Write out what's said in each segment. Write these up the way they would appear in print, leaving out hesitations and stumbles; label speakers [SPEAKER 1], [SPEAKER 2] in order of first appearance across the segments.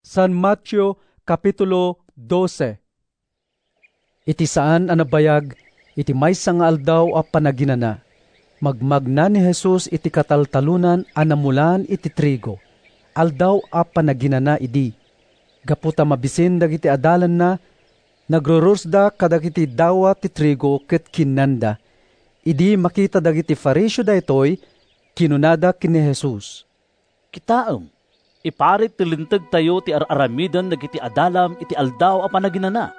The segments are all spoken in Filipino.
[SPEAKER 1] San Mateo Kapitulo 12. Iti saan anabayag, iti maysa nga aldaw a panaginana. Magmagna ni Jesus iti kataltalunan anamulan iti trigo. Aldaw a panaginana idi. Gaputa mabisin dagiti adalan na, nagrurusda kadagiti dawa ti trigo ket kinanda. Idi makita dagiti Fariseo daytoy, kinunada kini Jesus.
[SPEAKER 2] Kitaem, iparit ti linteg tayo ti araramidan dagiti adalam iti aldaw a panaginana.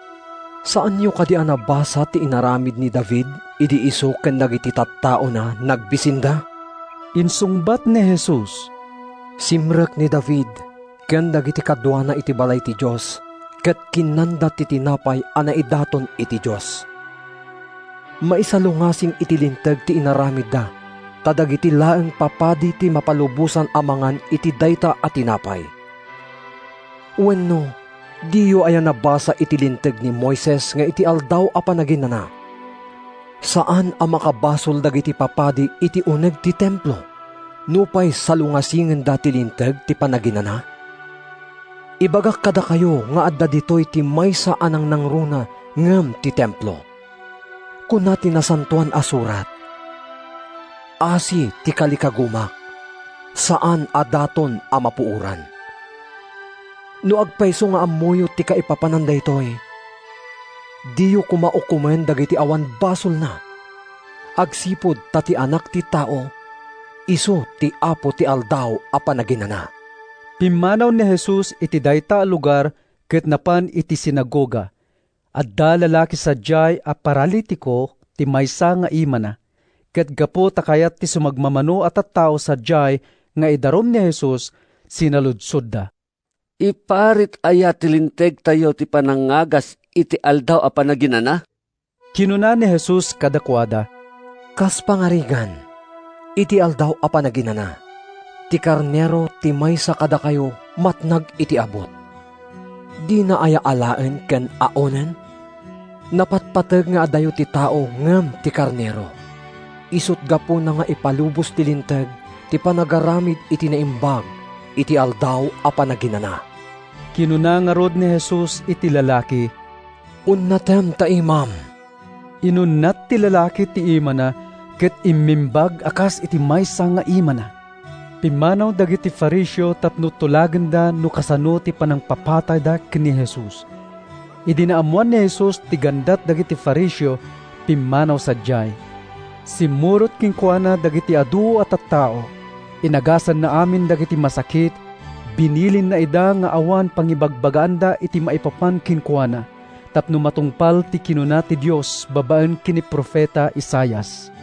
[SPEAKER 3] Saan nyo kadi anabasa ti inaramid ni David, idi iso ken dagiti tattao na nagbisinda?
[SPEAKER 1] Insungbat ni Jesus.
[SPEAKER 3] Simrek ni David, ken dagiti kadwana iti balay ti Dios, ket kinanda ti tinapay ana idaton iti Dios. Maisalungasing iti linteg ti inaramid da, tadagiti laeng papadi ti mapalubusan amangan iti dayta at tinapay. Wenno, diyo aya nabasa iti linteg ni Moises nga iti aldaw a panaginana. Saan a makabasol dagiti papadi iti uneg ti templo, nupay salungasingen dati linteg ti panaginana? Ibagak kada kayo nga adda ditoy ti maysa anang nangruna ngem ti templo. Kuna tinasantuan asurat, asi ti kalikagumak, saan adaton a mapuuran. No agpayso nga amoyo ti kaipapanan daytoy, diyo kumaukumen dagiti awan basol na. Agsipod tati anak ti tao, iso ti apo ti aldaw a panaginana.
[SPEAKER 1] Pimmanaw ni Jesus iti dayta a lugar ket napan iti sinagoga. Adda lalaki sadyay a paralitiko ti maysa nga imana. Ket gapo takayat ti sumagmamano at tattao sadyay nga idarom ni Jesus, sinaludsod da.
[SPEAKER 4] Iparit aya ti linteg tayo ti panangagas iti aldaw a panaginana?
[SPEAKER 1] Kinuna ni Jesus kadakwada.
[SPEAKER 3] Kas pangarigan, iti aldaw a panaginana. Ti karnero ti maysa kada kayo matnag iti abot. Di na aya alaen ken aonen? Napatpateg nga adayo ti tao ngem ti karnero. Isut gapo na nga ipalubos ti linteg ti panagaramid iti naimbag iti aldaw a panaginana.
[SPEAKER 1] Kinuna nga rod ni Jesus iti lalaki.
[SPEAKER 3] Unnatem ta imam.
[SPEAKER 1] Inunnat ti lalaki ti imana ket immimbag akas iti maysa nga imana. Pimanaw dagiti Fariseo tapno tulagen da no kasano ti panangpapatay da kini Jesus. Idinaamuan ni Jesus ti gandat dagiti Fariseo, pimanaw sadyay. Simurot kinkwana dagiti adu at tattao. Inagasan na amin dagiti masakit, binilin na ida nga awan pangibagbaganda iti maipapan kinkwana. Tapno matungpal ti kinuna ti Dios babaan kini Profeta Isaias.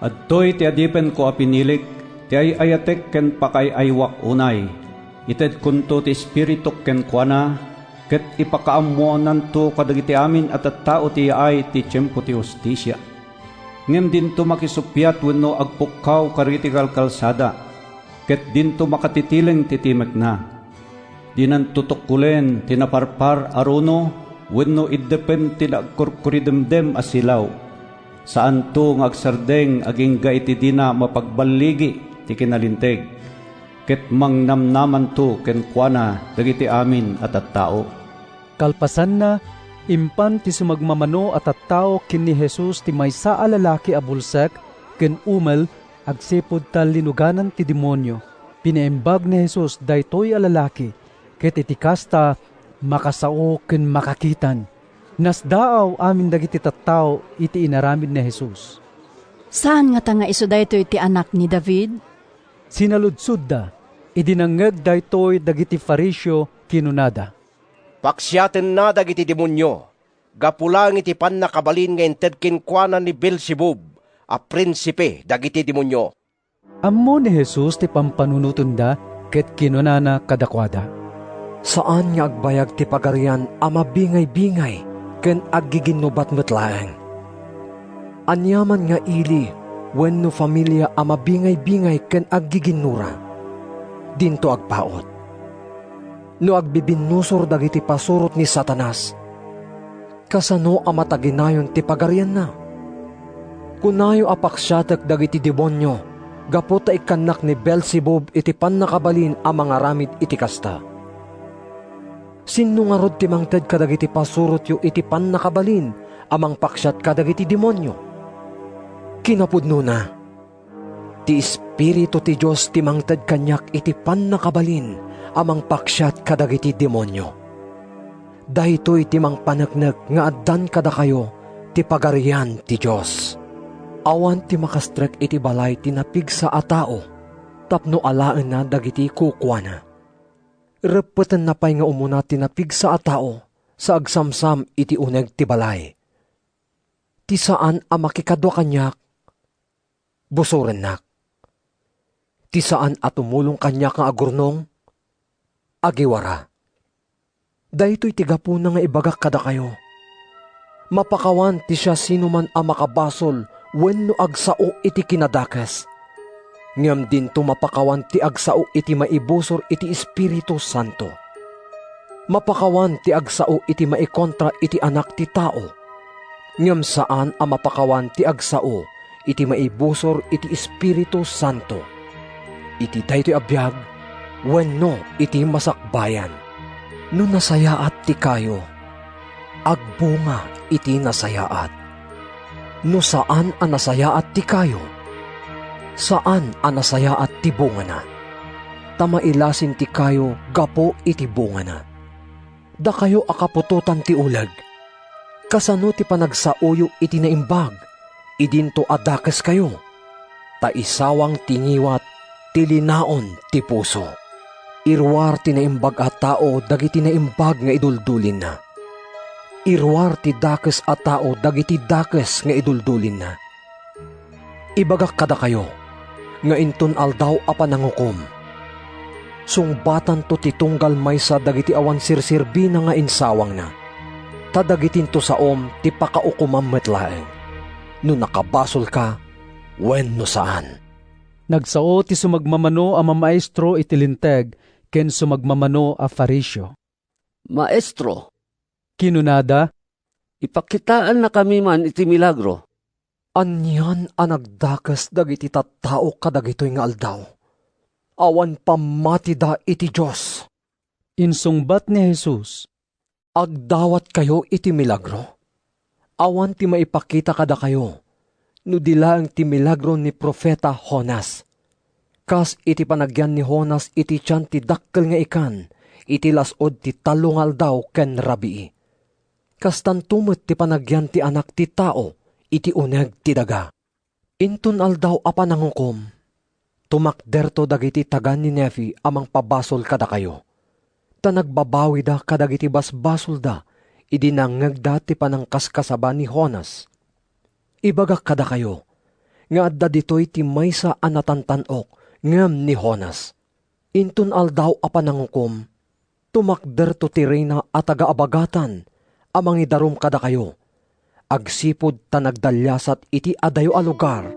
[SPEAKER 5] Adtoy ti adipen ko a pinilik, ti ay ayatek ken pakay aywak unay. Ited kunto ti espiritok ken kuana, ket ipakaamuanan to kadagiti amin at tao ti ay ti tiyempo ti hustisya. Ngem dinto makisupyat wenno agpukkaw karitikal kalsada, ket dinto makatitileng titimek na. Dinan tutukkulen tinaparpar aruno, wenno iddepen tinagkurkuridemdem asilaw. Saan to ngagsardeng aging gaiti dina mapagbaligi ti kinalinteg, ket mangnamnaman to ken kuana dagiti amin at tao.
[SPEAKER 1] Kalpasan na, impan ti sumagmamano at tattao kini Jesus ti maysa a lalaki a bulsak, ken umel agsipod tal linuganan ti demonyo. Pinaimbag ni Jesus daytoy a lalaki, ket iti kasta makasao ken makakitan. Nasdaaw amin dagiti tattao iti inaramid ni Jesus.
[SPEAKER 6] Saan nga tanga iso daytoy ti anak ni David?
[SPEAKER 1] Sinaludsod da, idinangeg daytoy dagiti Fariseo kinunada.
[SPEAKER 7] Paksyaten na dagiti demonyo, gapulang iti pannakabalin nga inted kinkwana ni Beelzebub, a prinsipe dagiti demonyo.
[SPEAKER 1] Ammo ni Jesus ti pampanunuton da, ket kinunana kadakwada.
[SPEAKER 3] Saan nga agbayag ti pagarian a mabingay-bingay ken aggiginubat metlaeng? Anyaman nga ili wenno familia a mabingay-bingay ken aggiginura. Dinto agpaot. No agbibinusor dagiti pasurot ni Satanas, kasano a mataginayon ti pagarian na? Kunayo apaksyatek dagiti demonyo, gapo ta ikanak ni Beelzebub iti pannakabalin a mga ramid iti kasta. Sino nga rod ti mangted kadagiti pasurot yu iti pan nakabalin, amang paksyat kadagiti demonyo? Kinapudno na, ti Espiritu ti Diyos ti mangted kanyak iti pan nakabalin, amang paksyat kadagiti demonyo. Dahito iti mang panagnag nga addan kada kayo, ti pagarian ti Diyos. Awan ti makastrek iti balay ti napigsa a tao, tapno alaan na dagiti kukwana. Repeten na pay nga umuna ti napigsa a tao, sa agsamsam iti uneg ti balay. Ti saan a makikadwa kanyak, busuren nak. Ti saan a tumulong kanyak nga agurnong, agiwara. Dahito'y tigapuna nga ibagak kada kayo. Mapakawan ti siya sino man a makabasol wenno agsao iti kinadakas. Ngam din to mapakawan ti agsao iti maibusor iti Espiritu Santo. Mapakawan ti agsao iti maikontra iti anak ti tao. Ngam saan a mapakawan ti agsao iti maibusor iti Espiritu Santo. Iti daytoy abiyag wenno iti masakbayan. No nasayaat ti kayo, agbunga iti nasayaat. No saan a nasayaat ti kayo, saan a nasayaat ti bunga na. Tamailasin ti kayo gapo iti bunga na. Da kayo akapututan ti ulag, kasano ti panagsauyo iti naimbag, idinto adakas kayo, ta isawang tingiwat ti linaon ti puso. Irwar ti naimbag a tao dagiti naimbag nga iduldulin na. Irwar ti dakes a tao dagiti dakes nga iduldulin na. Ibagak kada kayo, nga inton aldaw a panangukom. Sungbatan to ti tunggal maysa dagiti awan sirsirbi na nga insawang na. Tadagitin to saom ti pakaukumam metlaeng. No nakabasol ka, wenno saan.
[SPEAKER 1] Nagsao ti sumagmamano a mamaestro iti linteg, ken sumagmamano a farisyo.
[SPEAKER 4] Maestro,
[SPEAKER 1] Kinunada,
[SPEAKER 4] ipakitaan na kami man iti milagro.
[SPEAKER 3] Anyan a nagdakas dagiti tattao kadagitoy nga aldaw. Awan pamatida iti Diyos.
[SPEAKER 1] insungbat ni Jesus,
[SPEAKER 3] Agdawat kayo iti milagro. Awan ti maipakita kada kayo, no dilaang ti milagro ni Profeta Jonas. Kas iti panagyan ni Jonas iti tiyan ti dakkel nga ikan, iti lasod ti talungal daw ken rabii. Kas tantumot ti panagyan ti anak ti tao, iti uneg ti daga. Inton aldaw a panangukom, tumakderto dagiti tagan ni Nefi amang pabasol kada kayo. Ta nagbabawi da kadagiti basbasol da, idinangagda ti panangkaskasaba ni Jonas. Ibagak kada kayo, nga adda ditoy ti maysa a natantanok ngem ni Jonas. Inton aldaw a panangukom, tumakderto ti reyna at taga-abagatan, amang idarum kada kayo. Agsipod ta nagdalyasat iti adayo a lugar,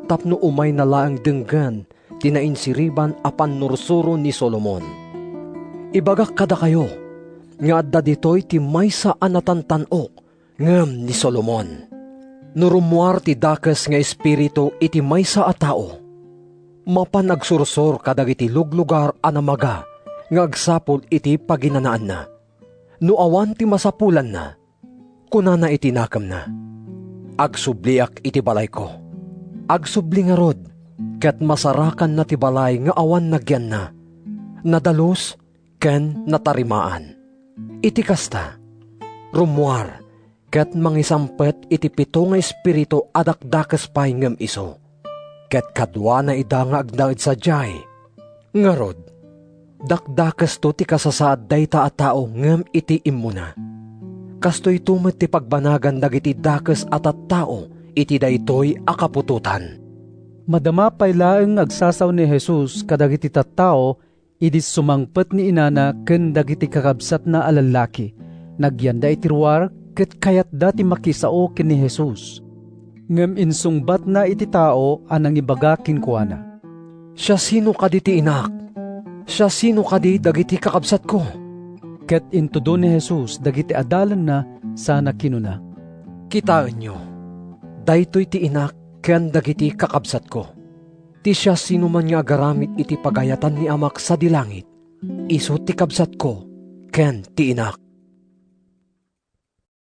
[SPEAKER 3] tapno umay na laang denggan, tinainsiriban a panursuro ni Solomon. Ibagak kada kayo, nga adda ditoy ti maysa a natantanok ngem ni Solomon. Nurumuar ti dakes nga espiritu iti maysa a tao. Mapanagsursor kadagiti luglugar a namaga, nga agsapol iti paginanaan na. No awan ti masapulan na, kunana iti nakam na. Agsubliak iti balay ko. Agsubli nga rod, ket masarakan na ti balay nga awan nagyan na. Nadalos, ken natarimaan. Iti kasta, rumuar, ket mangisampet iti pito nga espiritu adakdakas pay ngem iso. Ket kadwa na ida nga agnaid sa jay. Ngarod, dakdakas to ti kasasaad dayta a tao ngem iti imuna. Kastoy tumet ti pagbanagan dagiti dakes at tao iti daytoy akapututan.
[SPEAKER 1] madama pay laeng agsasaw ni Jesus kadagiti tattao, idis sumangpet ni inana ken dagiti kakabsat na alalaki. Nagyanda iti ruwar ket kayat dati makisao ken ni Jesus. Ngem insungbat na iti tao anang ibaga kinkuana.
[SPEAKER 3] Siya sino kaditi inak? Siya sino kadi dagiti kakabsat ko?
[SPEAKER 1] Ket intudo ni Jesus dagiti adalan na sana kinuna.
[SPEAKER 3] Kitaan nyo, daytoy ti inak ken dagiti kakabsat ko. Ti siya sino man nga agaramit iti pagayatan ni amak sa dilangit, iso ti kabsat ko, ken ti inak.